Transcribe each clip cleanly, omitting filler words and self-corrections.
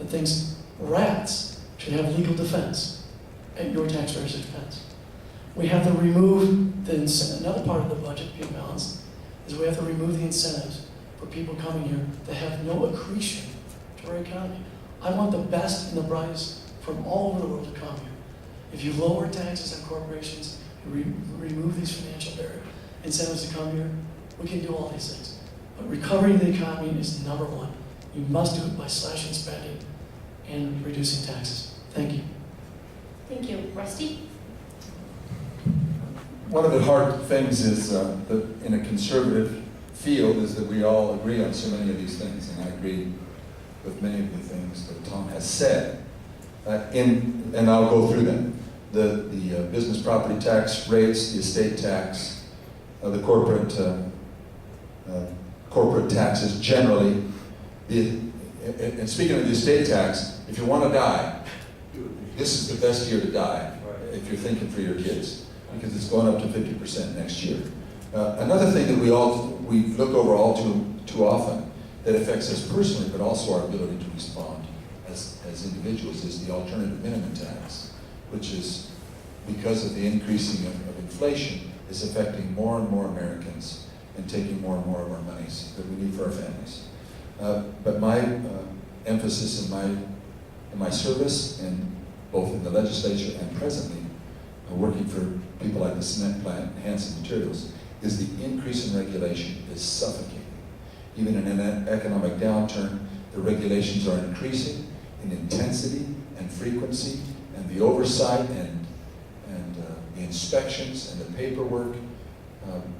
that thinks rats should have legal defense at your taxpayers' expense. We have to remove the incentive. Another part of the budget being balanced is we have to remove the incentives for people coming here that have no accretion to our economy. I want the best and the brightest from all over the world to come here. If you lower taxes on corporations, you remove these financial barrier incentives to come here, we can do all these things. But recovering the economy is number one. You must do it by slashing spending and reducing taxes. Thank you. Thank you. Rusty? One of the hard things is that in a conservative field is that we all agree on so many of these things, and I agree with many of the things that Tom has said. And I'll go through them. The business property tax rates, the estate tax, the corporate taxes generally. And speaking of the estate tax, if you want to die, this is the best year to die if you're thinking for your kids, because it's going up to 50% next year. Another thing that we look over all too often that affects us personally, but also our ability to respond as individuals, is the alternative minimum tax, which is, because of the increasing of inflation, is affecting more and more Americans and taking more and more of our monies that we need for our families. But my emphasis in my service, and both in the legislature and presently working for people like the cement plant, Hanson Materials, is the increase in regulation is suffocating. Even in an economic downturn, the regulations are increasing in intensity and frequency, and the oversight and the inspections and the paperwork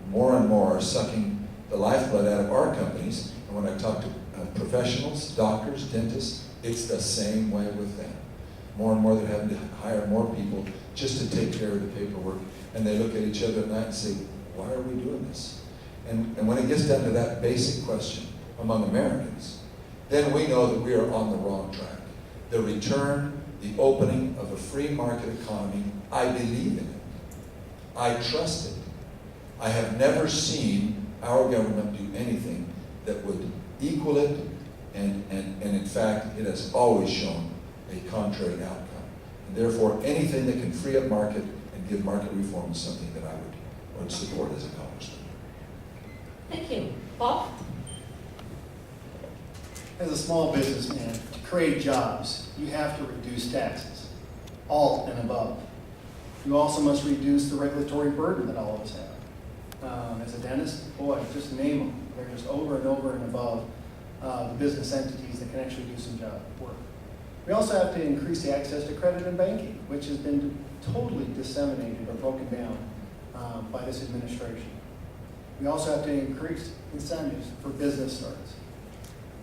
more and more are sucking the lifeblood out of our companies. And when I talk to professionals, doctors, dentists, it's the same way with them. More and more they're having to hire more people just to take care of the paperwork, and they look at each other at night and say, why are we doing this? And when it gets down to that basic question among Americans, then we know that we are on the wrong track. The return, the opening of a free market economy, I believe in it. I trust it. I have never seen our government do anything that would equal it, and in fact, it has always shown a contrary outcome. And therefore, anything that can free up market and give market reform is something that I would support as a congressman. Thank you. Paul? As a small businessman, to create jobs, you have to reduce taxes, all and above. You also must reduce the regulatory burden that all of us have. As a dentist, boy, just name them. They're just over and over and above the business entities that can actually do some job work. We also have to increase the access to credit and banking, which has been totally disseminated or broken down by this administration. We also have to increase incentives for business starts.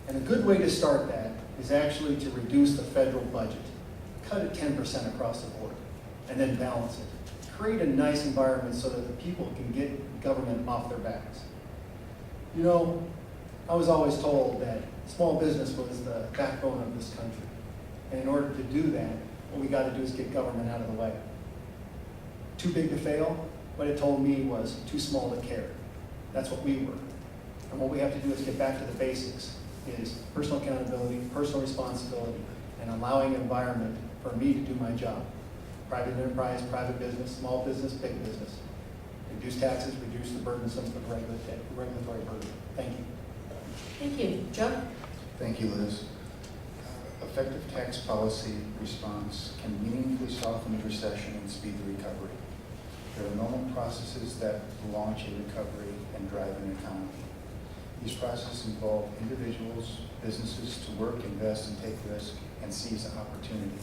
And a good way to start that is actually to reduce the federal budget. Cut it 10% across the board, and then balance it. Create a nice environment so that the people can get government off their backs. You know, I was always told that small business was the backbone of this country. And in order to do that, what we got to do is get government out of the way. Too big to fail? What it told me was too small to care. That's what we were. And what we have to do is get back to the basics, is personal accountability, personal responsibility, and allowing an environment for me to do my job. Private enterprise, private business, small business, big business. Reduce taxes, reduce the burdensome of regulatory burden. Thank you. Thank you. Joe? Thank you, Liz. Effective tax policy response can meaningfully soften the recession and speed the recovery. There are normal processes that launch a recovery and drive an economy. These processes involve individuals, businesses to work, invest, and take risk, and seize opportunity.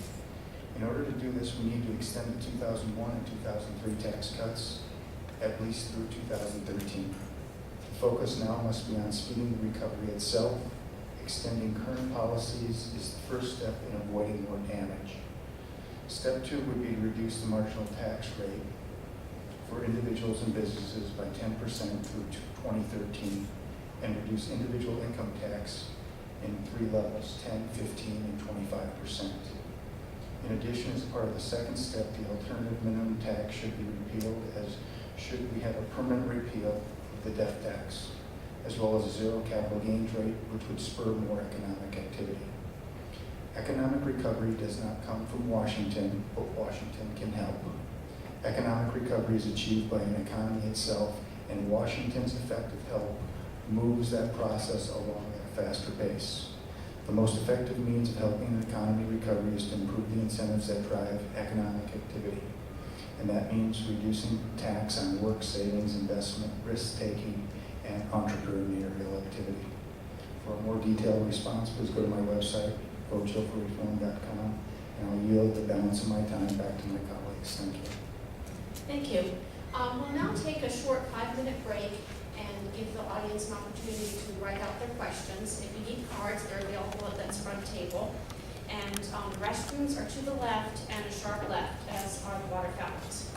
In order to do this, we need to extend the 2001 and 2003 tax cuts at least through 2013. The focus now must be on speeding the recovery itself. Extending current policies is the first step in avoiding more damage. Step 2 would be to reduce the marginal tax rate for individuals and businesses by 10% through 2013, and reduce individual income tax in 3 levels, 10, 15, and 25%. In addition, as part of the second step, the alternative minimum tax should be repealed, as should we have a permanent repeal of the death tax, as well as a zero capital gains rate, which would spur more economic activity. Economic recovery does not come from Washington, but Washington can help. Economic recovery is achieved by an economy itself, and Washington's effective help moves that process along at a faster pace. The most effective means of helping an economy recovery is to improve the incentives that drive economic activity. And that means reducing tax on work, savings, investment, risk-taking, and entrepreneurial activity. For a more detailed response, please go to my website, votechillforreform.com, and I'll yield the balance of my time back to my colleagues. Thank you. Thank you. We'll now take a short 5-minute break and give the audience an opportunity to write out their questions. If you need cards, they're available at that front table. And restrooms are to the left and a sharp left, as are the water fountains.